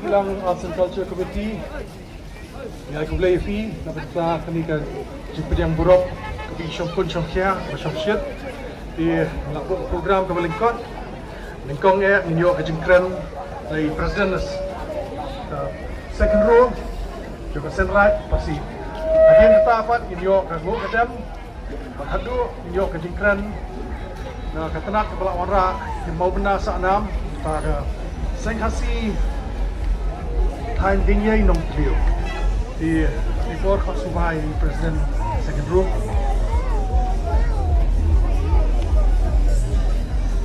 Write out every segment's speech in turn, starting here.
Kilang Arts and Culture Committee. Ya, aku boleh fi, dapat kita kini ke jingpdiang burom, kepi syampun syamkia, syamsyet di program ke lingkot, lingkong ninyo ke jingkren dari Presiden second row, juga senrat pasti. Agen kita apa ninyo ke go kedam, hadu ninyo ke jingkren, na ketenak kepala wara yang mau bynna sahnam, kita ke sengkasi time Diengiei nong trio. Di bawah khasubai Presiden second row.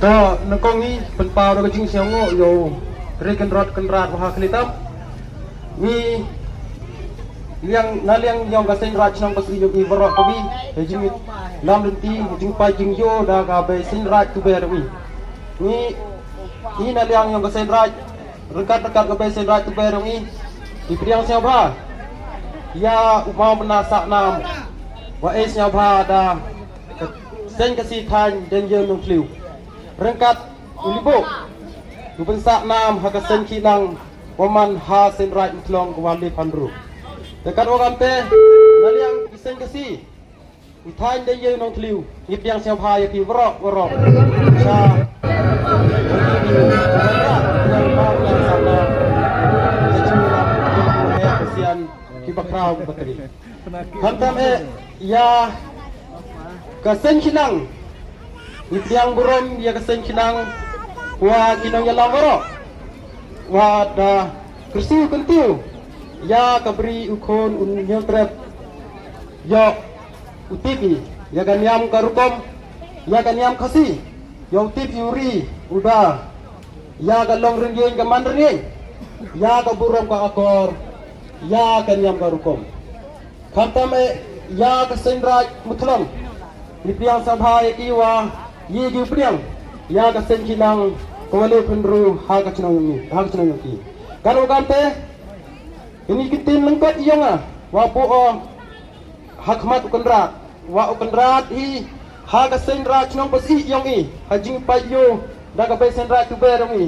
Ta nangkong ni penpau ro jing siango yo kenrat wah kelitam ni liang naliang yang gasen raj nang pasi yo i borok kobi jing lam lenti jing pai jing yo da ga be sin raj tu be ri ni naliang yang gasen raj rekat ga be sin raj tu be ri di priang siapa ya umau bynna sahnam wa es nya bha da sen kasi than den ye nong tliu rengkat ulibo uben sahnam ha ka sen kilang waman ha sen rai tlong kwali pandru dekat orang te naliang sen kasi than den ye nong tliu ni piang sia bha ya pi wrok cha kibakrau bateri hantam ya kasen kinang jingpdiang burom ya kasen kinang wa kinang ya lawaro wa da kursi kentiu ya kabri ukon unyo trep yo utipi ya ganyam karukom ya ganyam khasi yo utip yuri uda ya galong ringyen gaman ringyen ya ka burom ka akor ya kanyam karukom kantame ya kasenraj mutlang jingpdiang sabha iwa ye jingpdiang ya kasen kinang kawale pendru ha kachnang ni karo kante ini kitin lengkot iyonga wa po hakmat ukandrat wa ukandrat hi ha kasenraj nang pasi iyong i hajing payo daga besenraj tu berong i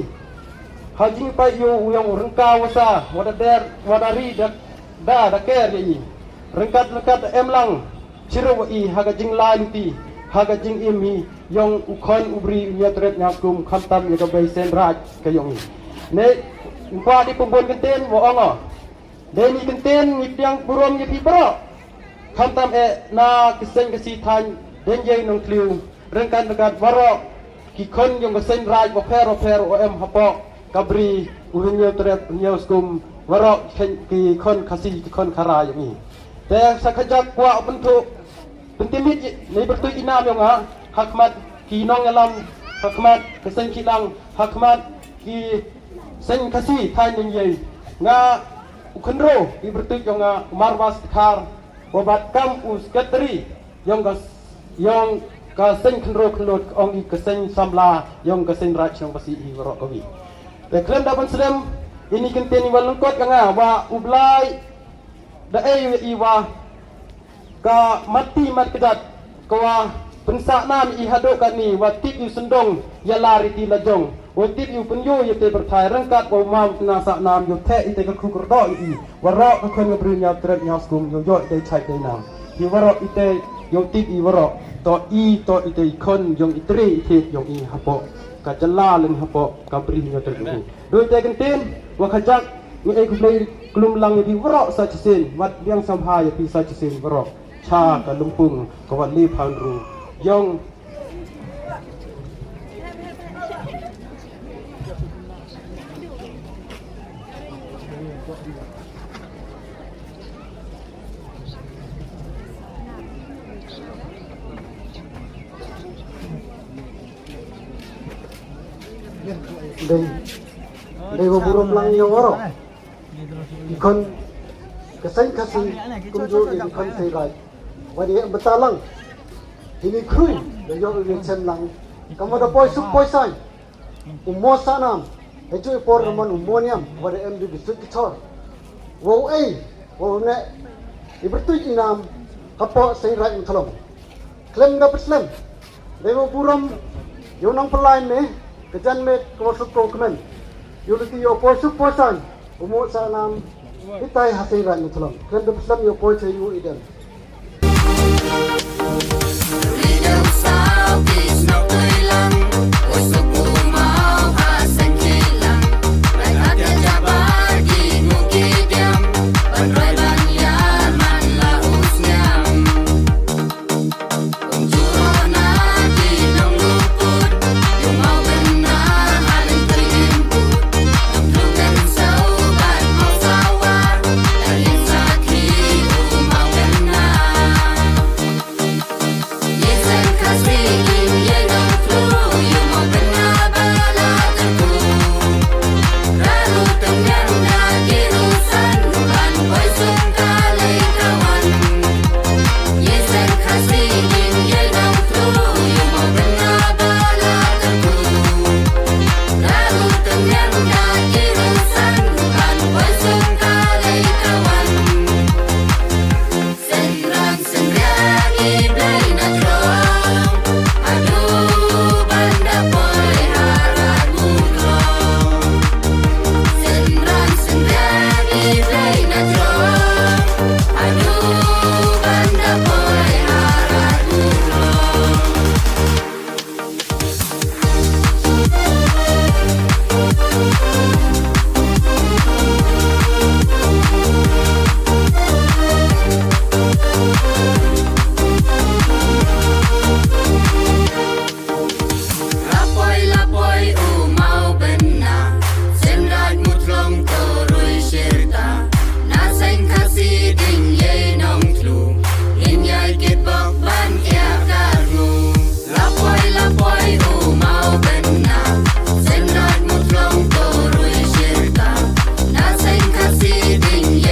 hajing payo uyang rengka wasa wadari da ker yi rengkat emlang ciro i haga jing laluti haga jing imi yong ukon ubri nyatret nyakum khantam ya gabai senraj kayong ne umpa di pembon kenten wo ongo deni kenten jingpdiang burom ye pibro khantam na kisen kasi than Diengiei nong tliu rengkat waro kikon yong senraj wo pero o em hapo kabri uhunya tret nyoskum warok ki kon kasi ki kon khara yang ni te sakajak kwa bentuk pentimit ni bertu inam yang hakmat ki nong alam hakmat kesen kilang hakmat ki sen kasi than Diengiei nga ukhenro ki bertu yang marwas khar obat kam us katri yang ka sen khenro ong kesen samla yang kesen raj yang pasi i warok kawi te kren dapat sedem ini kenten iwa lengkot kanga wa ublai da iwa ka mati mat kedat kwa pensahnam i hadok kani wa tip yu sendong ya lari ti lajong wa tip yu penyo ye te berthai rengkat wa mam na sahnam yu the ite ka khukurdo i warok ka khon ngabru nya tret nya skum yo yo te chai te nam hi warok ite yo tip i warok to ite khon yong itri ite yong i hapo ka jala len hapo ka bri nya tret ni doi te kenten wa khajak ni ai kublai klum lang bi warok sa chisen wat biang samha ya pi sa chisen warok cha ka lumpung ka wat li phandru yong Dei burom lang yo waro ikon kasen kasi kumjo ikon sei rai wadi betalang ini krui yo election lang kamoda poi sup poi sai ummo sanam ejo por man ummoniam wadi em di bisut kitor wo ne ibertu inam kapo sei rai tholong klem na peslam dei burom yo nang pelain ne kejan met ko sup ko kemen yo leti yo poi sup poi sai umur sahnam itai hasiran ni tolong. Kan bersam yo poi saya idan.